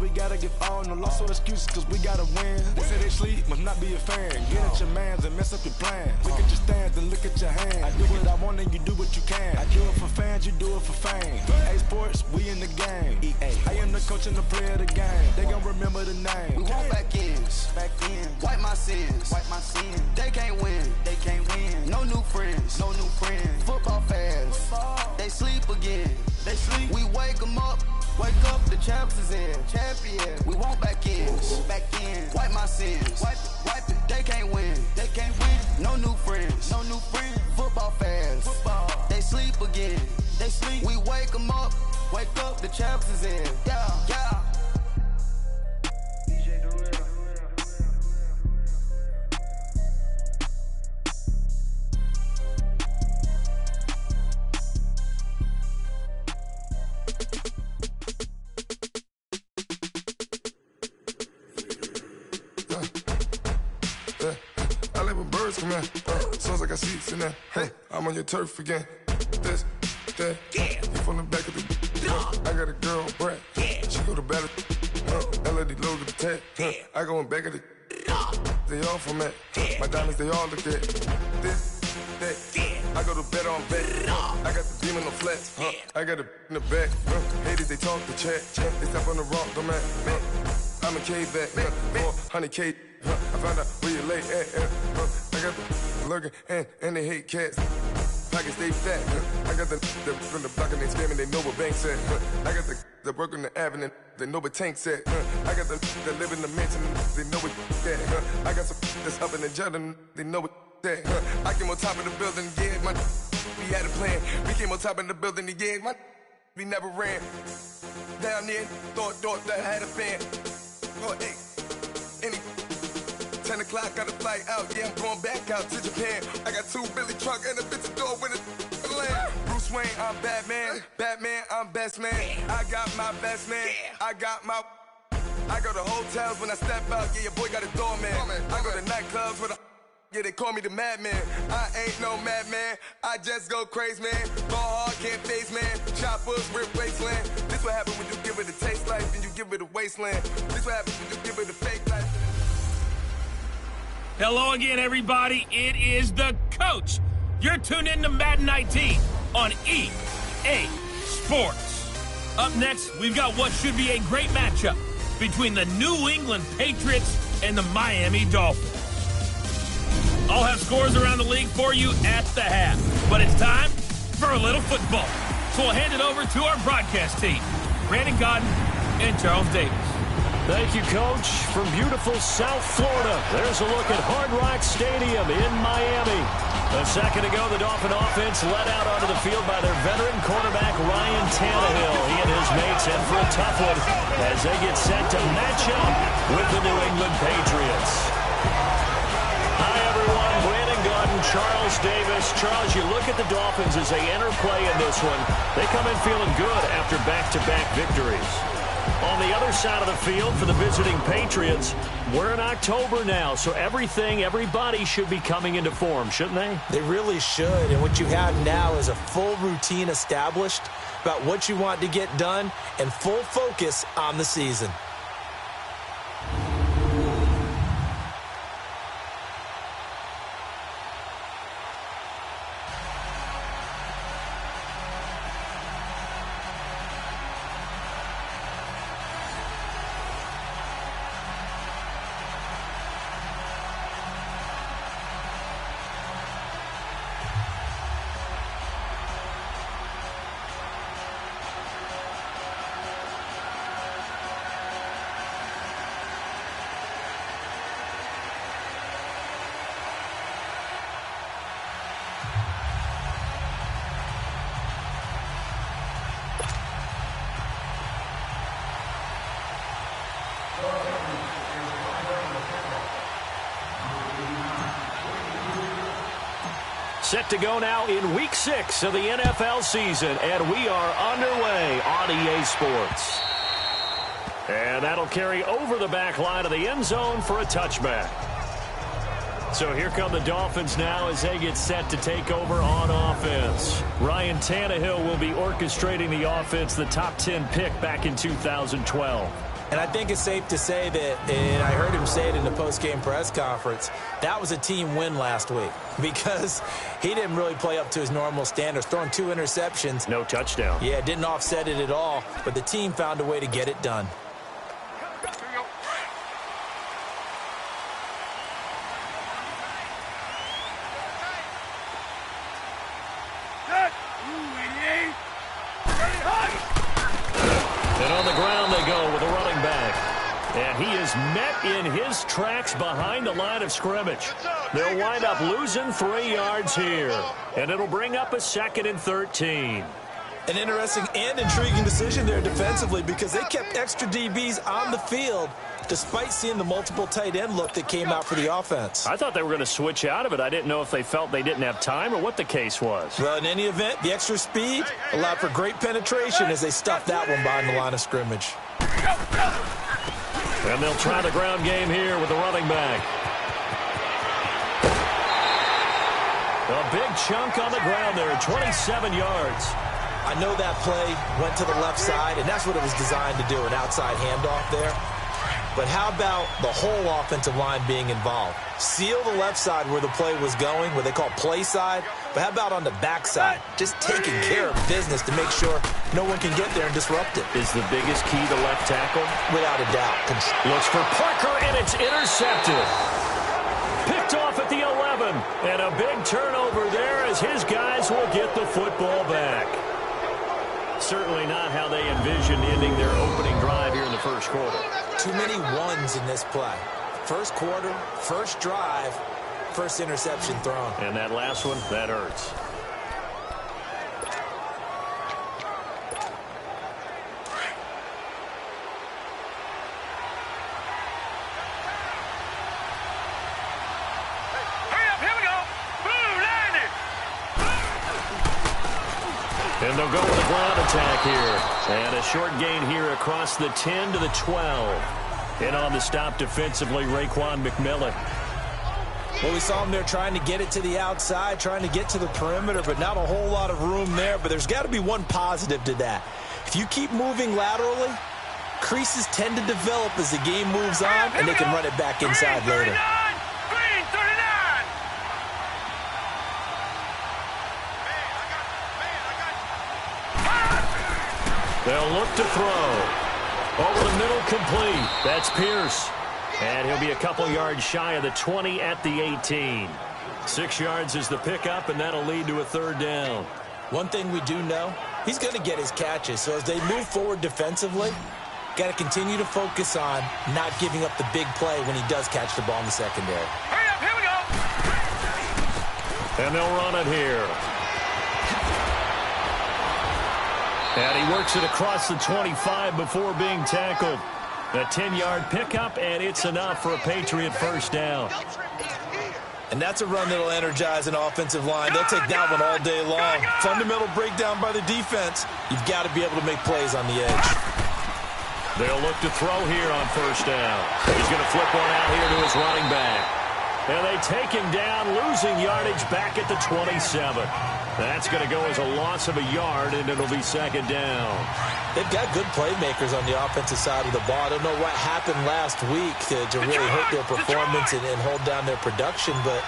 we gotta give all, no loss or excuses, cause we gotta win. They say they sleep, must not be a fan. Get at your mans and mess up your plans. Look at your stance and look at your hands. I do what I want and you do what you can. I do it for fans, you do it for fame. EA Sports, we in the game. I am the coach and the player of the game. They gon' remember the name. We want back ends, wipe my sins, They can't win, No new friends, Football fans, they sleep again. We wake 'em up, the champs is in. We want back ends, wipe my sins, wipe it. They can't win, No new friends, Football fans, they sleep again. We wake 'em up, the champs is in. Yeah. I live with birds come in. Sounds like I got seats in there. Hey, I'm on your turf again. This, that, you from the back of the. I got a girl, Brad. She go to battle. LAD logo the tag. I go in back of the. They all from that. My diamonds, they all look at. This, that. I go to bed on bed. I got the demon on flats. I got it in the back. Haters, they talk the chat. They step on the rock, don't matter. I'm a cave back. 400K. I found out where you lay at. I got the lurking and they hate cats. Pockets stay fat. I got the from the block and they scamming, they know what banks at. I got the work on the avenue, they know what tanks at. I got the live in the mansion, they know what that. I got some that's up in the jungle, they know what that. I came on top of the building, yeah, my we had a plan. We came on top of the building, yeah, my we never ran. Down there, thought that I had a fan. Oh, hey, any 10 o'clock, got a flight out, yeah, I'm going back out to Japan. I got 2 Billy truck and a bitch door with a land. Bruce Wayne, I'm Batman. Batman, I'm best man. I got my best man. I got my. I go to hotels when I step out, yeah, your boy got a doorman. I go to nightclubs with a. Yeah, they call me the madman. I ain't no madman. I just go crazy, man. Ball hard, can't face, man. Choppers, rip wasteland. This what happens when you give it a taste life and you give it a wasteland. This what happens when you give it a fake life. Hello again, everybody. It is the coach. You're tuned in to Madden 19 on EA Sports. Up next, we've got what should be a great matchup between the New England Patriots and the Miami Dolphins. I'll have scores around the league for you at the half, but it's time for a little football. So we'll hand it over to our broadcast team, Brandon Godden and Charles Davis. Thank you, Coach. From beautiful South Florida, there's a look at Hard Rock Stadium in Miami. A second ago, the Dolphin offense led out onto the field by their veteran quarterback, Ryan Tannehill. He and his mates head for a tough one as they get set to match up with the New England Patriots. Hi, everyone. Brandon Godden, Charles Davis. Charles, you look at the Dolphins as they enter play in this one. They come in feeling good after back-to-back victories. On the other side of the field for the visiting Patriots, we're in October now, so everybody should be coming into form, shouldn't they? They really should, and what you have now is a full routine established about what you want to get done and full focus on the season. Set to go now in Week 6 of the NFL season, and we are underway on EA Sports. And that'll carry over the back line of the end zone for a touchback. So here come the Dolphins now as they get set to take over on offense. Ryan Tannehill will be orchestrating the offense, the top 10 pick back in 2012. And I think it's safe to say that, and I heard him say it in the post-game press conference, that was a team win last week because he didn't really play up to his normal standards, throwing 2 interceptions. No touchdown. Yeah, didn't offset it at all, but the team found a way to get it done. And on the ground they go with a running back. And he is met in his tracks behind the line of scrimmage. They'll wind up losing 3 yards here. And it'll bring up a 2nd and 13. An interesting and intriguing decision there defensively because they kept extra DBs on the field despite seeing the multiple tight end look that came out for the offense. I thought they were going to switch out of it. I didn't know if they felt they didn't have time or what the case was. Well, in any event, the extra speed allowed for great penetration as they stuffed that one behind the line of scrimmage. And they'll try the ground game here with the running back. A big chunk on the ground there, 27 yards. I know that play went to the left side, and that's what it was designed to do, an outside handoff there. But how about the whole offensive line being involved? Seal the left side where the play was going, what they call play side. But how about on the backside? Just taking care of business to make sure no one can get there and disrupt it. Is the biggest key to left tackle? Without a doubt. Looks for Parker, and it's intercepted. Picked off at the 11. And a big turnover there as his guys will get the football back. Certainly not how they envisioned ending their opening drive here in the first quarter. Too many ones in this play. First quarter, first drive, first interception thrown. And that last one, that hurts. And they'll go with a ground attack here. And a short gain here across the 10 to the 12. And on the stop defensively, Raekwon McMillan. Well, we saw him there trying to get it to the outside, trying to get to the perimeter, but not a whole lot of room there. But there's got to be one positive to that. If you keep moving laterally, creases tend to develop as the game moves on, and they can run it back inside later. They'll look to throw. Over the middle, complete. That's Pierce. And he'll be a couple yards shy of the 20 at the 18. 6 yards is the pickup, and that'll lead to a 3rd down. One thing we do know, he's going to get his catches. So as they move forward defensively, got to continue to focus on not giving up the big play when he does catch the ball in the secondary. Hurry up, here we go. And they'll run it here. And he works it across the 25 before being tackled. A 10-yard pickup, and it's enough for a Patriot first down. And that's a run that'll energize an offensive line. They'll take that one all day long. Fundamental breakdown by the defense. You've got to be able to make plays on the edge. They'll look to throw here on first down. He's going to flip one out here to his running back. And they take him down, losing yardage back at the 27. That's going to go as a loss of a yard, and it'll be 2nd down. They've got good playmakers on the offensive side of the ball. I don't know what happened last week to really hurt their performance and hold down their production, but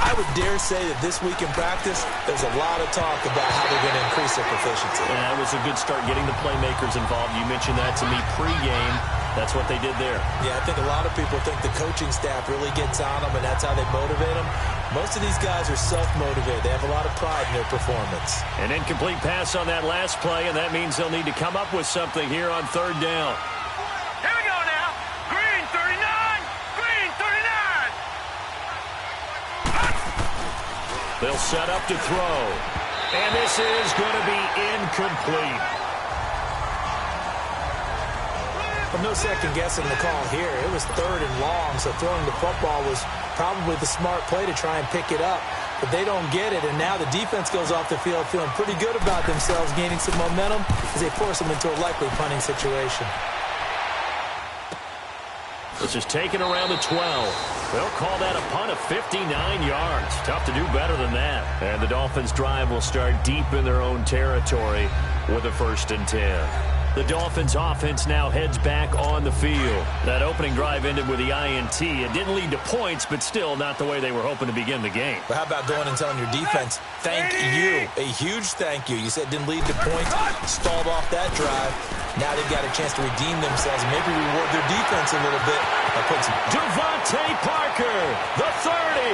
I would dare say that this week in practice, there's a lot of talk about how they're going to increase their proficiency. And that was a good start getting the playmakers involved. You mentioned that to me pregame. That's what they did there. Yeah, I think a lot of people think the coaching staff really gets on them, and that's how they motivate them. Most of these guys are self-motivated. They have a lot of pride in their performance. An incomplete pass on that last play, and that means they'll need to come up with something here on 3rd down. Here we go now. Green 39. Green 39. They'll set up to throw. And this is going to be incomplete. Well, no second guessing the call here. It was 3rd and long, so throwing the football was probably the smart play to try and pick it up. But they don't get it, and now the defense goes off the field feeling pretty good about themselves, gaining some momentum as they force them into a likely punting situation. This is taken around the 12. They'll call that a punt of 59 yards. Tough to do better than that. And the Dolphins' drive will start deep in their own territory with a 1st and 10. The Dolphins offense now heads back on the field. That opening drive ended with the INT. It didn't lead to points, but still not the way they were hoping to begin the game. But how about going and telling your defense, thank you, a huge thank you. You said it didn't lead to points, stalled off that drive. Now they've got a chance to redeem themselves and maybe reward their defense a little bit by putting some... Devontae Parker, the 30,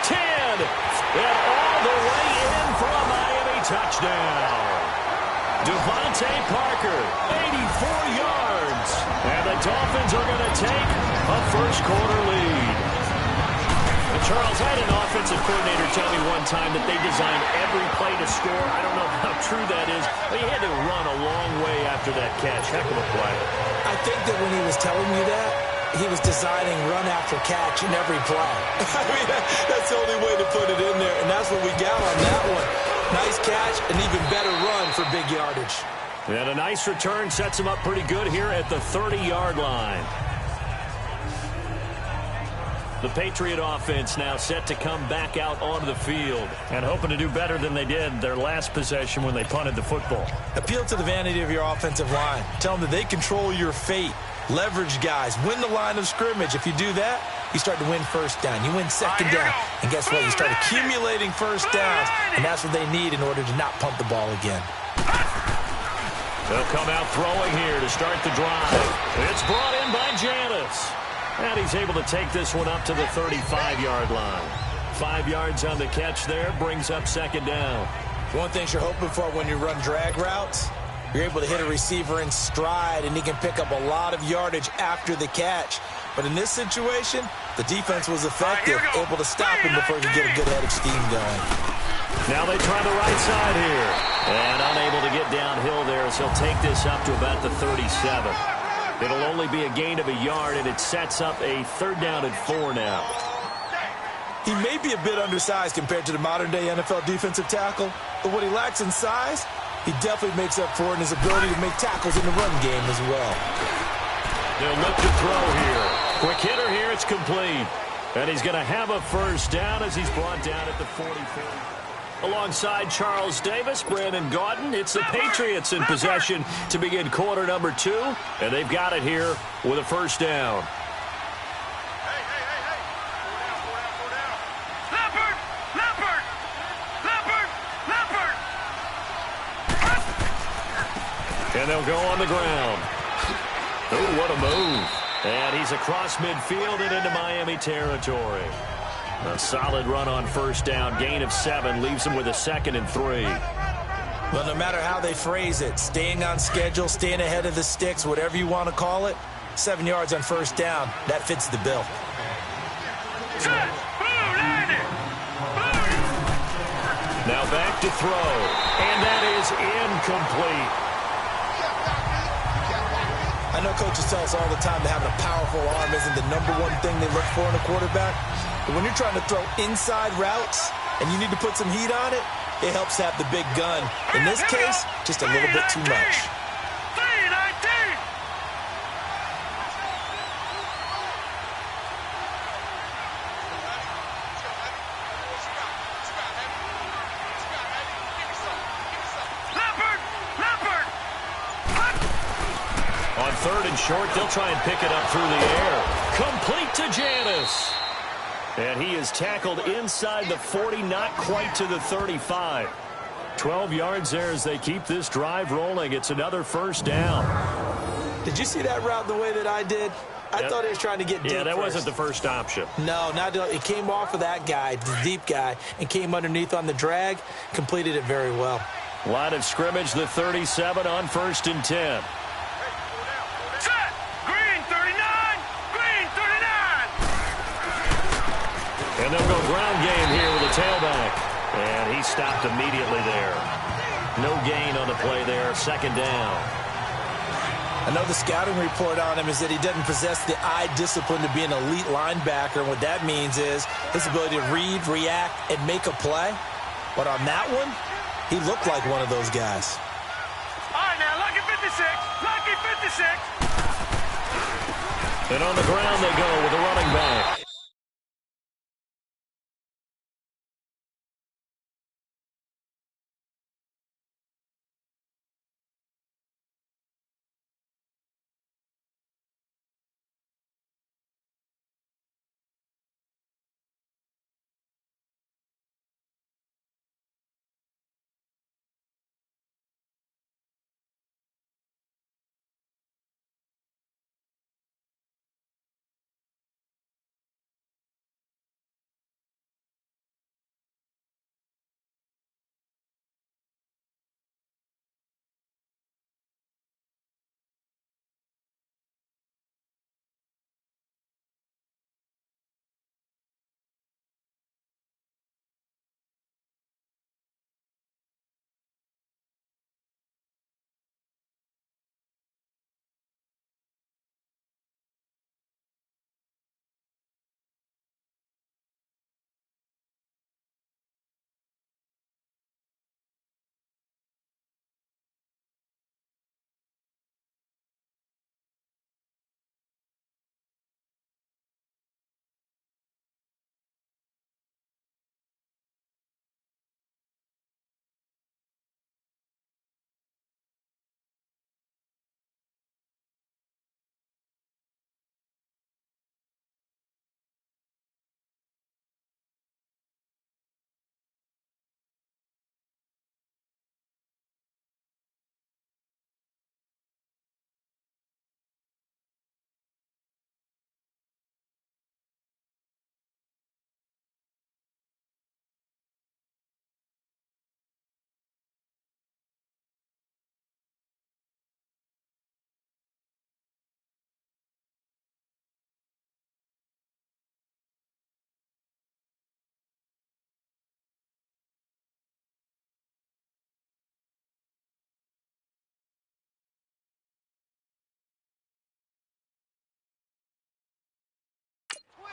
10, and all the way in for a Miami touchdown. Devontae Parker, 84 yards. And the Dolphins are going to take a first-quarter lead. And Charles, I had an offensive coordinator tell me one time that they designed every play to score. I don't know how true that is, but he had to run a long way after that catch. Heck of a play. I think that when he was telling you that, he was designing run after catch in every play. I mean, that's the only way to put it in there, and that's what we got on that one. Nice catch, an even better run for big yardage. And a nice return sets him up pretty good here at the 30-yard line. The Patriot offense now set to come back out onto the field and hoping to do better than they did their last possession when they punted the football. Appeal to the vanity of your offensive line. Tell them that they control your fate. Leverage guys. Win the line of scrimmage. If you do that, you start to win first down. You win second down. And guess what? You start accumulating first downs, and that's what they need in order to not punt the ball again. They'll come out throwing here to start the drive. It's brought in by Janis. And he's able to take this one up to the 35-yard line. 5 yards on the catch there, brings up second down. One thing you're hoping for when you run drag routes, you're able to hit a receiver in stride, and he can pick up a lot of yardage after the catch. But in this situation, the defense was effective, able to stop him before he could get a good head of steam going. Now they try the right side here. And unable to get downhill there, so he'll take this up to about the 37. It'll only be a gain of a yard, and it sets up a third down and 4 now. He may be a bit undersized compared to the modern-day NFL defensive tackle, but what he lacks in size, he definitely makes up for it in his ability to make tackles in the run game as well. They'll look to throw here. Quick hitter here, it's complete. And he's going to have a first down as he's brought down at the 44. Alongside Charles Davis, Brandon Gaudin, it's the Patriots in possession to begin quarter number 2. And they've got it here with a first down. And they'll go on the ground. Oh, what a move. And he's across midfield and into Miami territory. A solid run on first down. Gain of 7 leaves him with a 2nd and 3. Well, no matter how they phrase it, staying on schedule, staying ahead of the sticks, whatever you want to call it, 7 yards on first down, that fits the bill. Now back to throw. And that is incomplete. I know coaches tell us all the time that having a powerful arm isn't the #1 thing they look for in a quarterback. But when you're trying to throw inside routes and you need to put some heat on it, it helps have the big gun. In this case, just a little bit too much. On 3rd and short, they'll try and pick it up through the air. Complete to Janis. And he is tackled inside the 40, not quite to the 35. 12 yards there as they keep this drive rolling. It's another first down. Did you see that route the way that I did? I thought he was trying to get deep. Yeah, that first. wasn't the first option. No, not it came off of that guy, the deep guy, and came underneath on the drag. Completed it very well. Line of scrimmage, the 37 on 1st and 10. And they'll go ground game here with a tailback. And he stopped immediately there. No gain on the play there. 2nd down. I know the scouting report on him is that he doesn't possess the eye discipline to be an elite linebacker. And what that means is his ability to read, react, and make a play. But on that one, he looked like one of those guys. All right, now, lucky 56. Lucky 56. And on the ground they go with a running back.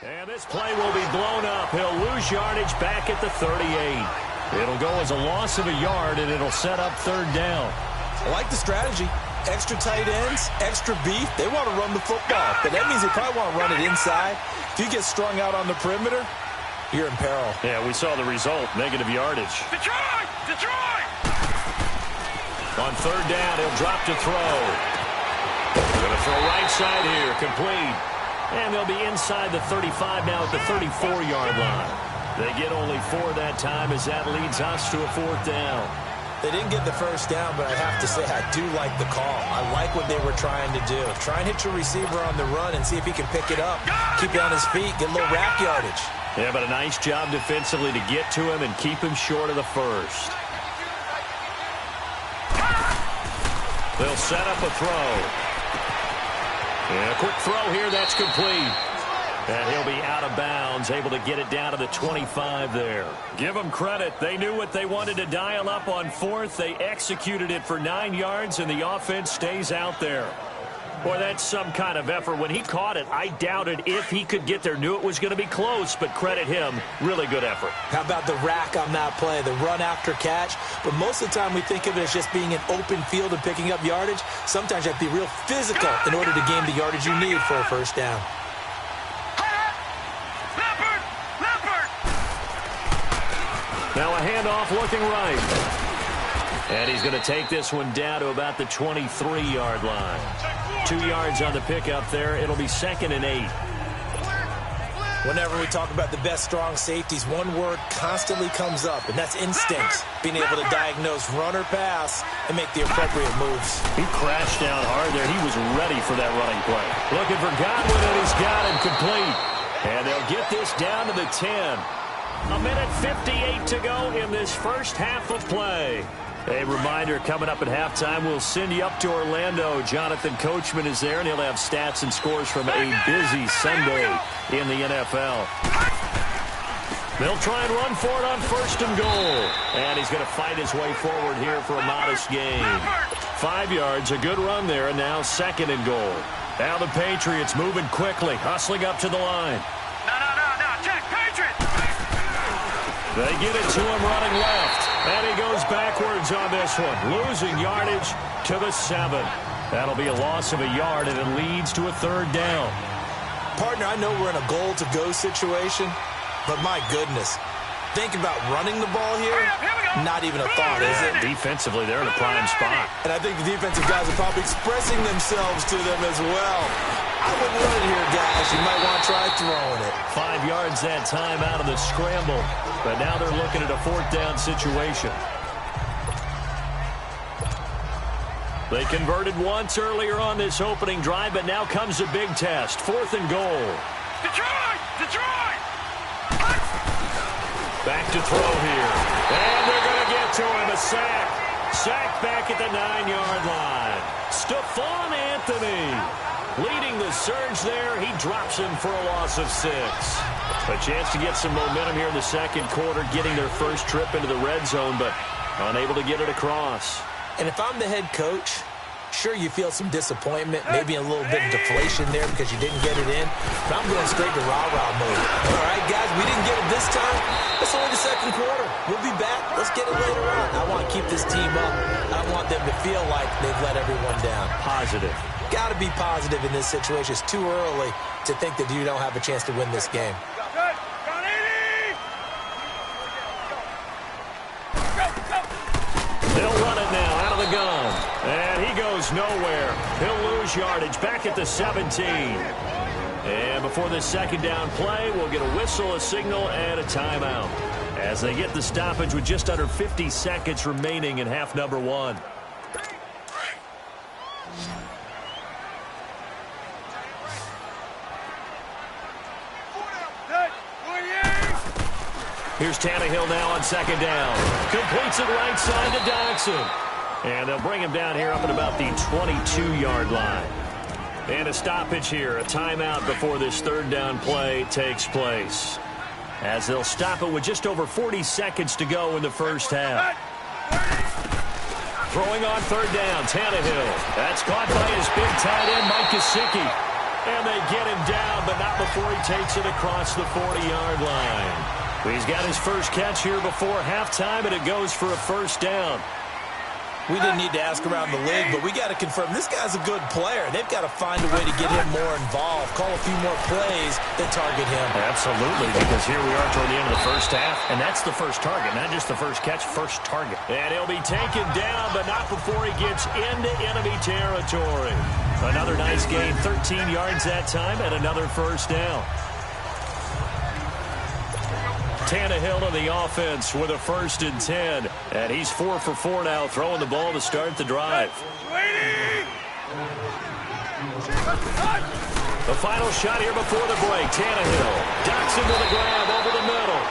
And this play will be blown up. He'll lose yardage back at the 38. It'll go as a loss of a yard, and it'll set up third down. I like the strategy. Extra tight ends, extra beef. They want to run the football, but that means they probably want to run it inside. If you get strung out on the perimeter, you're in peril. Yeah, we saw the result, negative yardage. Detroit! Detroit! On third down, he'll drop to throw. Going to throw right side here, complete. And they'll be inside the 35 now at the 34-yard line. They get only 4 that time as that leads us to a fourth down. They didn't get the first down, but I have to say I do like the call. I like what they were trying to do. Try and hit your receiver on the run and see if he can pick it up. Keep it on his feet, get a little rack yardage. Yeah, but a nice job defensively to get to him and keep him short of the first. They'll set up a throw. And a quick throw here, that's complete. And he'll be out of bounds, able to get it down to the 25 there. Give them credit. They knew what they wanted to dial up on fourth. They executed it for 9 yards, and the offense stays out there. Boy, that's some kind of effort. When he caught it, I doubted if he could get there. Knew it was going to be close, but credit him. Really good effort. How about the rack on that play, the run after catch? But most of the time we think of it as just being an open field and picking up yardage. Sometimes you have to be real physical in order to gain the yardage you need for a first down. Now a handoff looking right. And he's going to take this one down to about the 23-yard line. 2 yards on the pickup there. It'll be 2nd and 8. Whenever we talk about the best strong safeties, one word constantly comes up, and that's instincts. Being able to diagnose run or pass and make the appropriate moves. He crashed down hard there. He was ready for that running play. Looking for Godwin, and he's got him complete. And they'll get this down to the 10. A minute 58 to go in this first half of play. A reminder, coming up at halftime, we'll send you up to Orlando. Jonathan Coachman is there, and he'll have stats and scores from a busy Sunday in the NFL. They'll try and run for it on 1st and goal. And he's going to fight his way forward here for a modest gain. 5 yards, a good run there, and now 2nd and goal. Now the Patriots moving quickly, hustling up to the line. No, check, Patriots! They get it to him running left. And he goes backwards on this one, losing yardage to the 7. That'll be a loss of a yard, and it leads to a 3rd down. Partner, I know we're in a goal-to-go situation, but my goodness. Think about running the ball here. Not even a thought, is it? Defensively, they're in a prime spot. And I think the defensive guys are probably expressing themselves to them as well. I wouldn't run it here, guys. You might want to try throwing it. 5 yards that time out of the scramble. But now they're looking at a 4th down situation. They converted once earlier on this opening drive, but now comes a big test. 4th and goal. Detroit! Back to throw here. And they're going to get to him. A sack. Sack back at the 9-yard line. Stephon Anthony leading the surge there. He drops him for a loss of 6. A chance to get some momentum here in the 2nd quarter, getting their first trip into the red zone, but unable to get it across. And if I'm the head coach, sure, you feel some disappointment, maybe a little bit of deflation there because you didn't get it in. But I'm going straight to rah-rah mode. All right, guys, we didn't get it this time. It's only the 2nd quarter. We'll be back. Let's get it later on. I want to keep this team up. I want them to feel like they've let everyone down. Positive. Got to be positive in this situation. It's too early to think that you don't have a chance to win this game. They'll run it now out of the gun. And he goes nowhere. He'll lose yardage back at the 17. And before this 2nd down play, we'll get a whistle, a signal, and a timeout. As they get the stoppage with just under 50 seconds remaining in half number 1. Here's Tannehill now on 2nd down. Completes it right side to Dodson. And they'll bring him down here up at about the 22-yard line. And a stoppage here, a timeout before this 3rd down play takes place. As they'll stop it with just over 40 seconds to go in the first half. Throwing on 3rd down, Tannehill. That's caught by his big tight end, Mike Gesicki. And they get him down, but not before he takes it across the 40-yard line. He's got his first catch here before halftime, and it goes for a first down. We didn't need to ask around the league, but we got to confirm this guy's a good player. They've got to find a way to get him more involved, call a few more plays that target him. Absolutely, because here we are toward the end of the first half, and that's the first target, not just the first catch, first target. And he'll be taken down, but not before he gets into enemy territory. Another nice gain, 13 yards that time, and another first down. Tannehill in the offense with a 1st and 10. And he's 4 for 4 now, throwing the ball to start the drive. The final shot here before the break. Tannehill ducks him with a grab over the middle.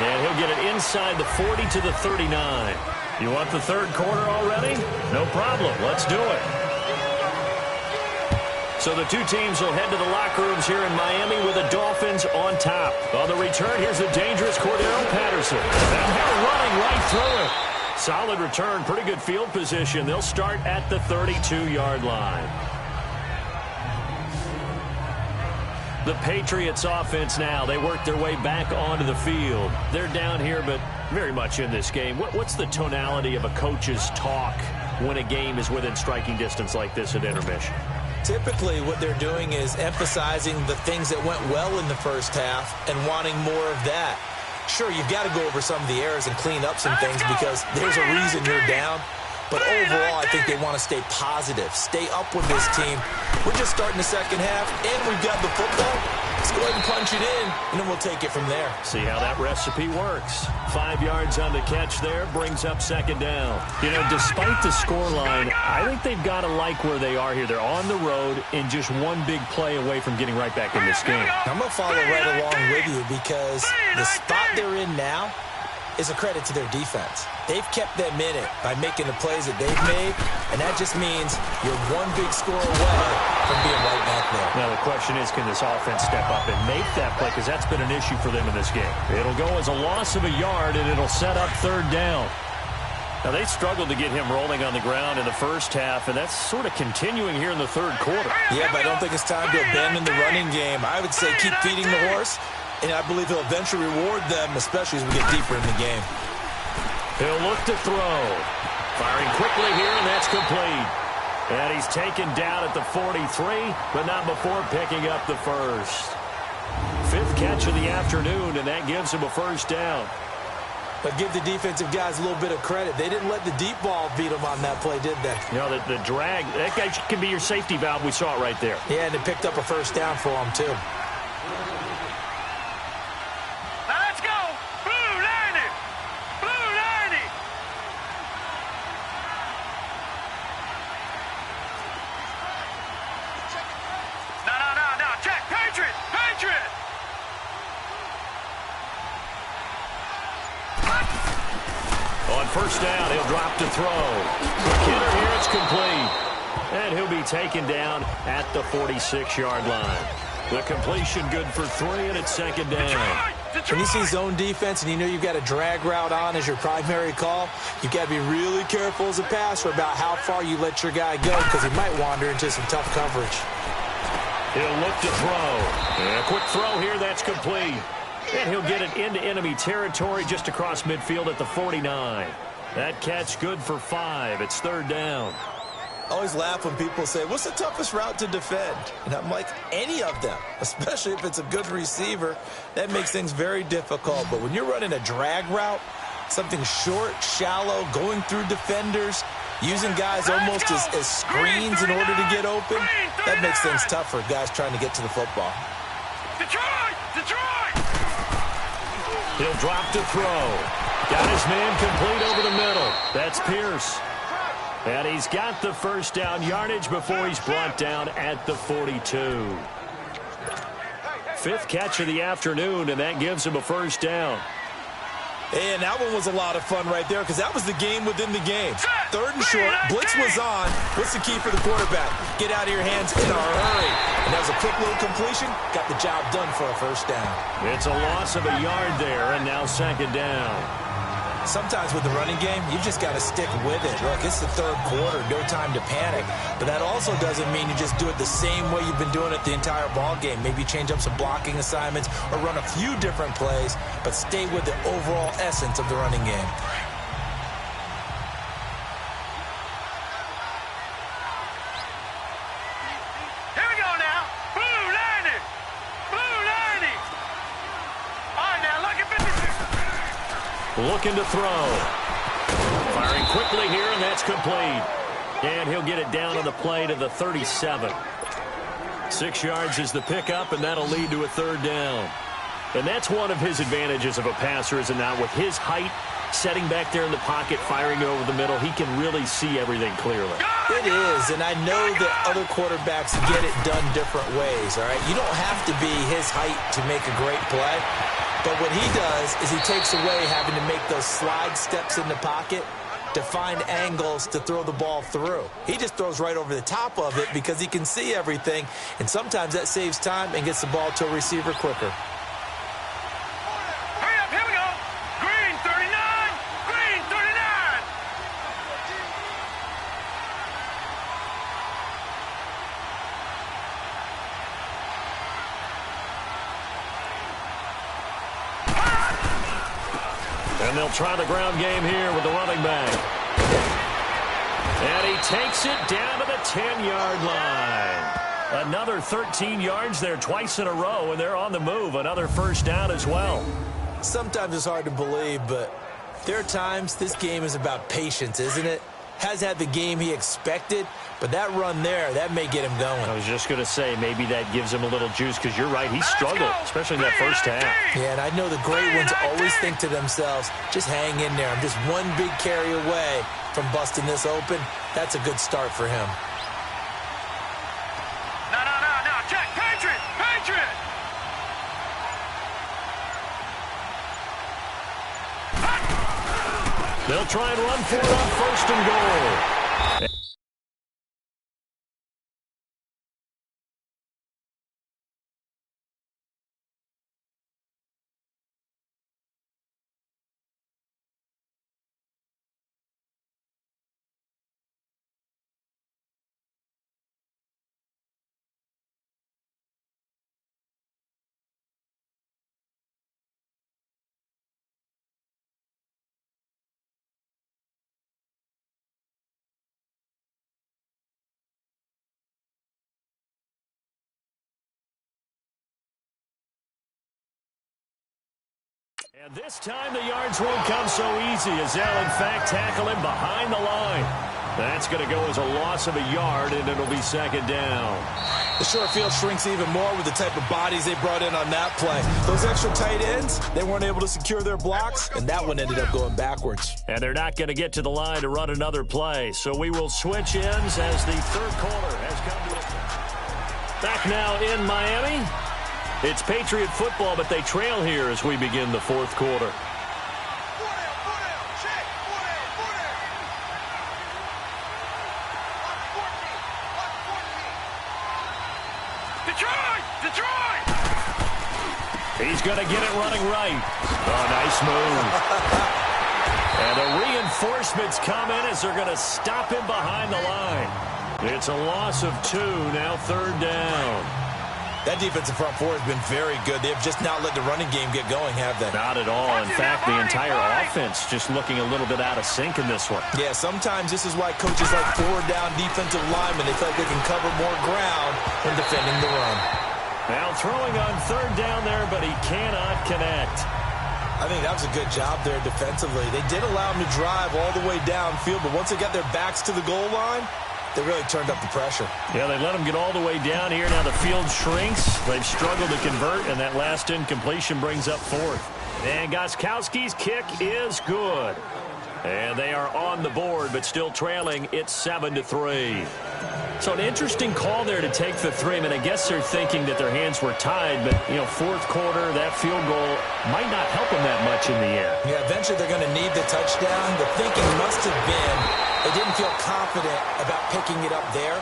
And he'll get it inside the 40 to the 39. You want the third quarter already? No problem. Let's do it. So the two teams will head to the locker rooms here in Miami with the Dolphins on top. On the return, here's the dangerous Cordero Patterson. And they're running right through it. Solid return, pretty good field position. They'll start at the 32-yard line. The Patriots offense now. They work their way back onto the field. They're down here, but very much in this game. What's the tonality of a coach's talk when a game is within striking distance like this at intermission? Typically, what they're doing is emphasizing the things that went well in the first half and wanting more of that. Sure, you've got to go over some of the errors and clean up some things because there's a reason you're down. But overall, I think they want to stay positive, stay up with this team. We're just starting the second half, and we've got the football. Let's go ahead and punch it in, and then we'll take it from there. See how that recipe works. 5 yards on the catch there, brings up second down. You know, despite the scoreline, I think they've got to like where they are here. They're on the road and just one big play away from getting right back in this game. I'm going to follow right along with you because the spot they're in now is a credit to their defense. They've kept them in it by making the plays that they've made, and that just means you're one big score away from being right back there. Now the question is, can this offense step up and make that play? Because that's been an issue for them in this game. It'll go as a loss of a yard, and it'll set up third down. Now they struggled to get him rolling on the ground in the first half, and that's sort of continuing here in the third quarter. Yeah, but I don't think it's time to abandon the running game. I would say keep feeding the horse, and I believe he'll eventually reward them, especially as we get deeper in the game. He'll look to throw. Firing quickly here, and that's complete. And he's taken down at the 43, but not before picking up the first. 5th catch of the afternoon, and that gives him a first down. But give the defensive guys a little bit of credit. They didn't let the deep ball beat them on that play, did they? You know, the drag, that guy can be your safety valve. We saw it right there. Yeah, and they picked up a first down for him, too. First down, he'll drop to throw. McKinnon here, it's complete. And he'll be taken down at the 46-yard line. The completion good for 3, and it's second down. When you see zone defense and you know you've got a drag route on as your primary call, you've got to be really careful as a passer about how far you let your guy go because he might wander into some tough coverage. He'll look to throw. And a quick throw here, that's complete. And he'll get it into enemy territory just across midfield at the 49. That catch good for 5. It's third down. I always laugh when people say, what's the toughest route to defend? And I'm like, any of them, especially if it's a good receiver. That makes things very difficult. But when you're running a drag route, something short, shallow, going through defenders, using guys almost as screens in order to get open, that makes things tough for guys trying to get to the football. He'll drop to throw. Got his man complete over the middle. That's Pierce. And he's got the first down yardage before he's brought down at the 42. 5th catch of the afternoon, and that gives him a first down. And that one was a lot of fun right there because that was the game within the game. 3rd and short, blitz was on. What's the key for the quarterback? Get out of your hands in a hurry. And that was a quick little completion. Got the job done for a first down. It's a loss of a yard there, and now second down. Sometimes with the running game, you just got to stick with it. Look, it's the third quarter, no time to panic. But that also doesn't mean you just do it the same way you've been doing it the entire ball game. Maybe change up some blocking assignments or run a few different plays, but stay with the overall essence of the running game. Here we go now. Blue 90. Blue 90. All right, now look at 56. Looking to throw. Firing quickly here, and that's complete. And he'll get it down on the play to the 37. 6 yards is the pickup, and that'll lead to a third down. And that's one of his advantages of a passer, is it not? With his height, setting back there in the pocket, firing it over the middle, he can really see everything clearly. It is, and I know that other quarterbacks get it done different ways, all right? You don't have to be his height to make a great play. But what he does is he takes away having to make those slide steps in the pocket to find angles to throw the ball through. He just throws right over the top of it because he can see everything, and sometimes that saves time and gets the ball to a receiver quicker. Hurry up, here we go. Green 39. Green 39. And they'll try the ground game here with the running back. And he takes it down to the 10-yard line. Another 13 yards there twice in a row, and they're on the move. Another first down as well. Sometimes it's hard to believe, but there are times this game is about patience, isn't it? Has had the game he expected, but that run there, that may get him going. I was just going to say, maybe that gives him a little juice, because you're right, he struggled, especially in that first half. Yeah, and I know the great ones always think to themselves, just hang in there. I'm just one big carry away from busting this open. That's a good start for him. No. Check. Patriot. Patriot. They'll try and run for it on first and goal. And this time the yards won't come so easy, as they'll in fact tackle him behind the line. That's going to go as a loss of a yard, and it'll be second down. The short field shrinks even more with the type of bodies they brought in on that play. Those extra tight ends, they weren't able to secure their blocks, and that one ended up going backwards. And they're not going to get to the line to run another play, so we will switch ends as the third quarter has come to a end. Back now in Miami. It's Patriot football, but they trail here as we begin the fourth quarter. Detroit! He's going to get it running right. Oh, nice move. And the reinforcements come in as they're going to stop him behind the line. It's a loss of 2, now third down. That defensive front four has been very good. They have just not let the running game get going, have they? Not at all. In fact, the entire offense just looking a little bit out of sync in this one. Yeah, sometimes this is why coaches like forward-down defensive linemen, they feel like they can cover more ground when defending the run. Now throwing on third down there, but he cannot connect. I think that was a good job there defensively. They did allow him to drive all the way downfield, but once they got their backs to the goal line, they really turned up the pressure. Yeah, they let him get all the way down here. Now the field shrinks. They've struggled to convert, and that last incompletion brings up fourth. And Gostkowski's kick is good. And they are on the board, but still trailing. It's 7-3. So an interesting call there to take the 3. I mean, I guess they're thinking that their hands were tied, but, you know, fourth quarter, that field goal might not help them that much in the air. Yeah, eventually they're going to need the touchdown. The thinking must have been they didn't feel confident about picking it up there,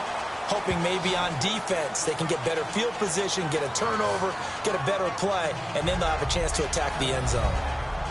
hoping maybe on defense they can get better field position, get a turnover, get a better play, and then they'll have a chance to attack the end zone.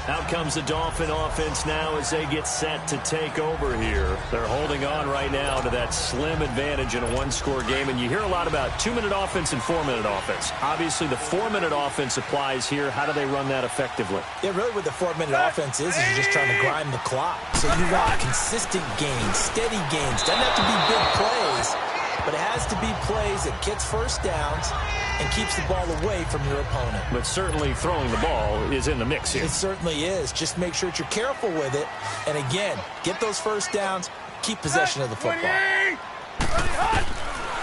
Out comes the Dolphin offense now as they get set to take over here. They're holding on right now to that slim advantage in a one-score game, and you hear a lot about 2-minute offense and 4-minute offense. Obviously, the 4-minute offense applies here. How do they run that effectively? Yeah, really what the 4-minute offense is you're just trying to grind the clock. So you want consistent gains, steady gains. Doesn't have to be big plays, but it has to be plays that gets first downs and keeps the ball away from your opponent. But certainly throwing the ball is in the mix here. It certainly is. Just make sure that you're careful with it. And again, get those first downs, keep possession of the football.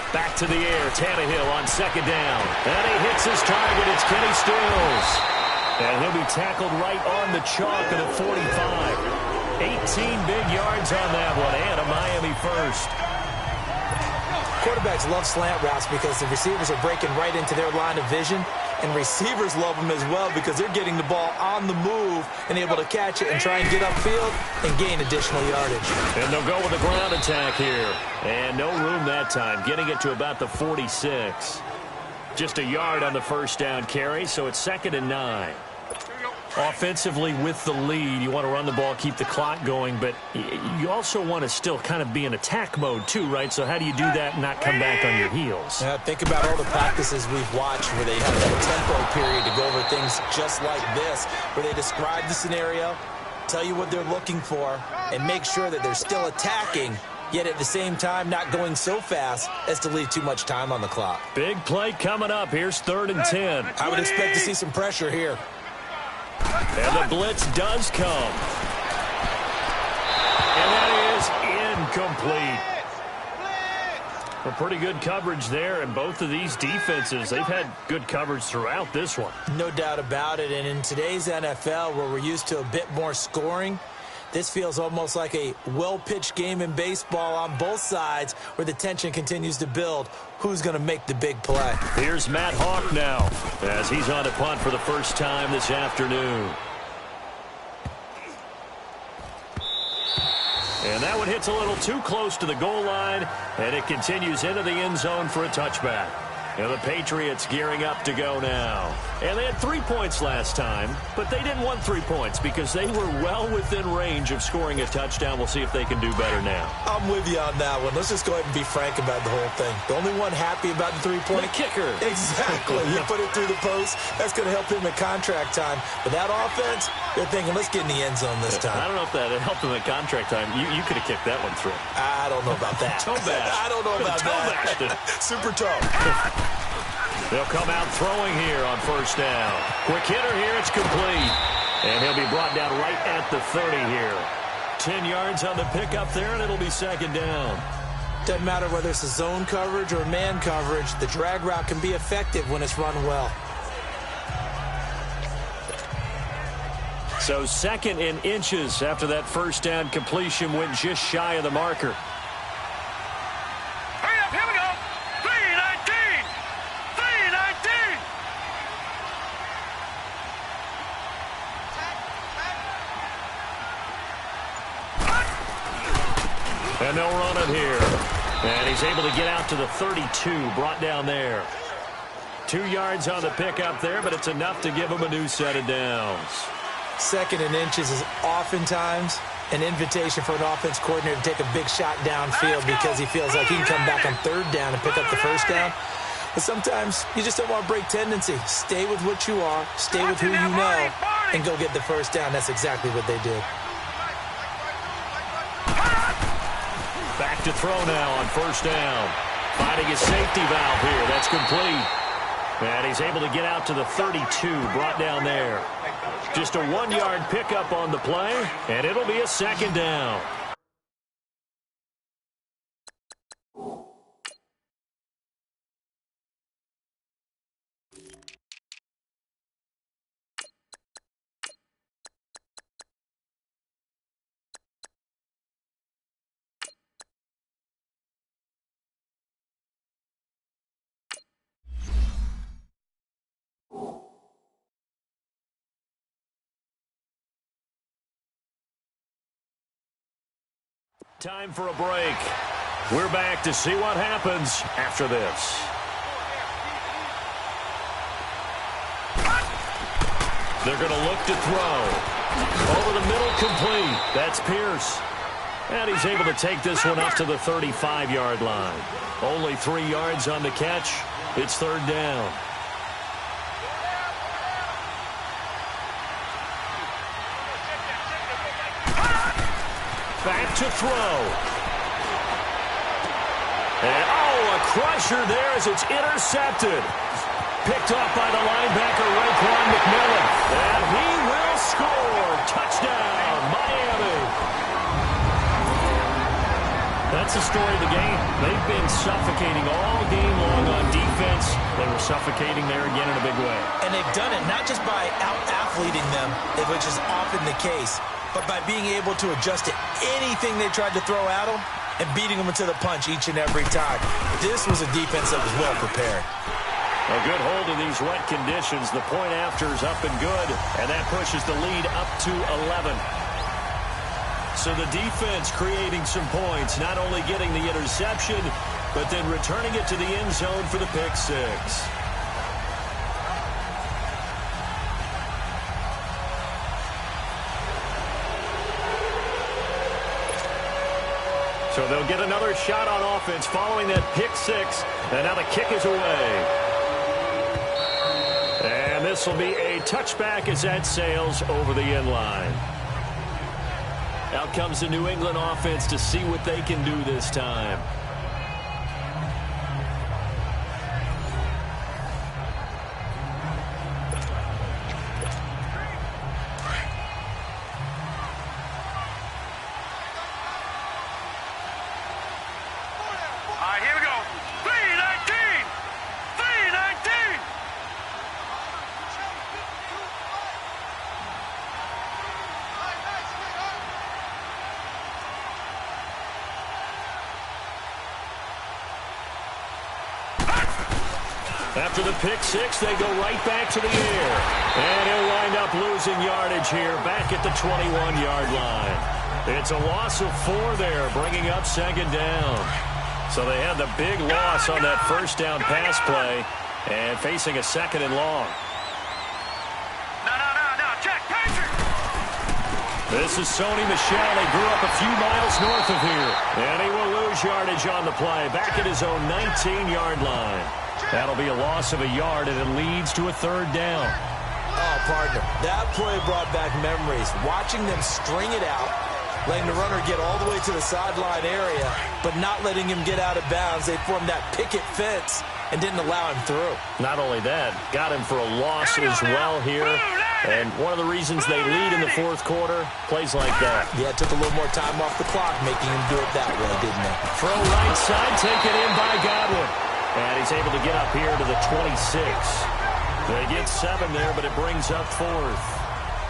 Back to the air, Tannehill on second down. And he hits his target. It's Kenny Stills. And he'll be tackled right on the chalk at the 45. 18 big yards on that one, and a Miami first. Quarterbacks love slant routes because the receivers are breaking right into their line of vision, and receivers love them as well because they're getting the ball on the move and able to catch it and try and get upfield and gain additional yardage. And they'll go with a ground attack here. And no room that time, getting it to about the 46. Just a yard on the first down carry, so it's 2nd and 9. Offensively with the lead, you want to run the ball, keep the clock going, but you also want to still kind of be in attack mode too, right? So how do you do that and not come back on your heels? Yeah, think about all the practices we've watched where they have that tempo period to go over things just like this, where they describe the scenario, tell you what they're looking for, and make sure that they're still attacking, yet at the same time not going so fast as to leave too much time on the clock. Big play coming up. Here's 3rd and 10. I would expect to see some pressure here. And the blitz does come. And that is incomplete. A pretty good coverage there, and both of these defenses, they've had good coverage throughout this one. No doubt about it, and in today's NFL, where we're used to a bit more scoring, this feels almost like a well-pitched game in baseball on both sides where the tension continues to build. Who's going to make the big play? Here's Matt Hawk now as he's on a punt for the first time this afternoon. And that one hits a little too close to the goal line, and it continues into the end zone for a touchback. And the Patriots gearing up to go now. And they had 3 points last time, but they didn't want 3 points because they were well within range of scoring a touchdown. We'll see if they can do better now. I'm with you on that one. Let's just go ahead and be frank about the whole thing. The only one happy about the 3-point. The kicker. Exactly. You put it through the post. That's going to help him at contract time. But that offense, they're thinking, let's get in the end zone this time. I don't know if that helped him at contract time. You could have kicked that one through. I don't know about that. Toe bash. I don't know about that. Super toe. They'll come out throwing here on first down. Quick hitter here, it's complete. And he'll be brought down right at the 30 here. 10 yards on the pickup there, and it'll be 2nd down. Doesn't matter whether it's a zone coverage or man coverage, the drag route can be effective when it's run well. So 2nd and inches after that first down completion went just shy of the marker. Hurry up, here we go. 3:19. 3:19. And they'll run it here. And he's able to get out to the 32, brought down there. 2 yards on the pickup there, but it's enough to give him a new set of downs. 2nd and inches is oftentimes an invitation for an offense coordinator to take a big shot downfield because he feels like he can come back on 3rd down and pick up the first down. But sometimes you just don't want to break tendency. Stay with what you are, stay with who you know, and go get the first down. That's exactly what they did. Back to throw now on first down. Finding his safety valve here. That's complete. And he's able to get out to the 32, brought down there. Just a 1-yard pickup on the play, and it'll be a 2nd down. Time for a break. We're back to see what happens after this. They're going to look to throw. Over the middle, complete. That's Pierce. And he's able to take this one up to the 35-yard line. Only 3 yards on the catch. It's third down. Back to throw. And, a crusher there as it's intercepted. Picked off by the linebacker, Raekwon McMillan. And he will score. Touchdown, Miami. That's the story of the game. They've been suffocating all game long on defense. They were suffocating there again in a big way. And they've done it not just by out-athleting them, which is often the case, but by being able to adjust to anything they tried to throw at them and beating them into the punch each and every time. This was a defense that was well prepared. A good hold in these wet conditions. The point after is up and good, and that pushes the lead up to 11. So the defense creating some points, not only getting the interception, but then returning it to the end zone for the pick six. So they'll get another shot on offense following that pick six, and now the kick is away. And this will be a touchback as that sails over the end line. Out comes the New England offense to see what they can do this time. All right, here we go. 319! 319! After the pick six, they go right back to the air. And he'll wind up losing yardage here back at the 21-yard line. It's a loss of 4 there, bringing up second down. So they had the big loss on that first down pass play and facing a second and long. No, check, Patrick! This is Sony Michel. He grew up a few miles north of here. And he will lose yardage on the play back at his own 19-yard line. That'll be a loss of a yard, and it leads to a third down. Oh, partner, that play brought back memories. Watching them string it out, letting the runner get all the way to the sideline area, but not letting him get out of bounds. They formed that picket fence and didn't allow him through. Not only that, got him for a loss as well here. And one of the reasons they lead in the fourth quarter, plays like that. Yeah, it took a little more time off the clock, making him do it that way, didn't it? Throw right side, taken in by Godwin. And he's able to get up here to the 26. They get 7 there, but it brings up 4th.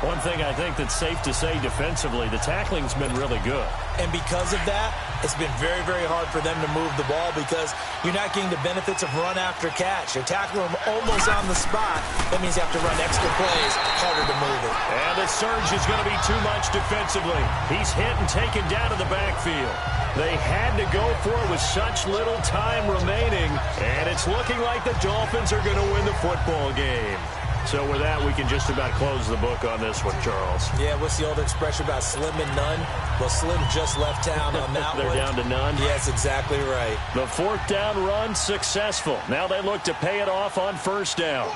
One thing I think that's safe to say defensively, the tackling's been really good. And because of that, it's been very, very hard for them to move the ball because you're not getting the benefits of run after catch. You're tackling them almost on the spot. That means you have to run extra plays, harder to move it. And the surge is going to be too much defensively. He's hit and taken down to the backfield. They had to go for it with such little time remaining, and it's looking like the Dolphins are going to win the football game. So with that, we can just about close the book on this one, Charles. Yeah, what's the old expression about slim and none? Well, Slim just left town on that They're one. down to none? Yes, exactly right. The fourth down run successful. Now they look to pay it off on first down.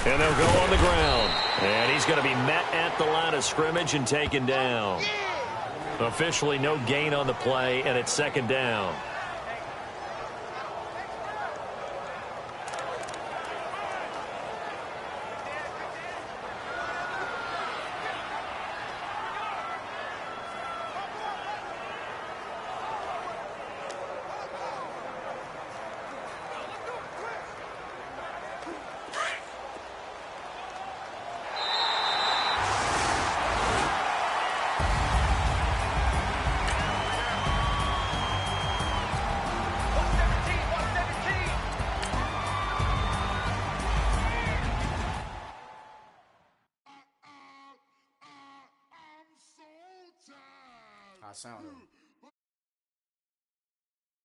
And they'll go on the ground. And he's going to be met at the line of scrimmage and taken down. Officially no gain on the play, and it's second down. Sound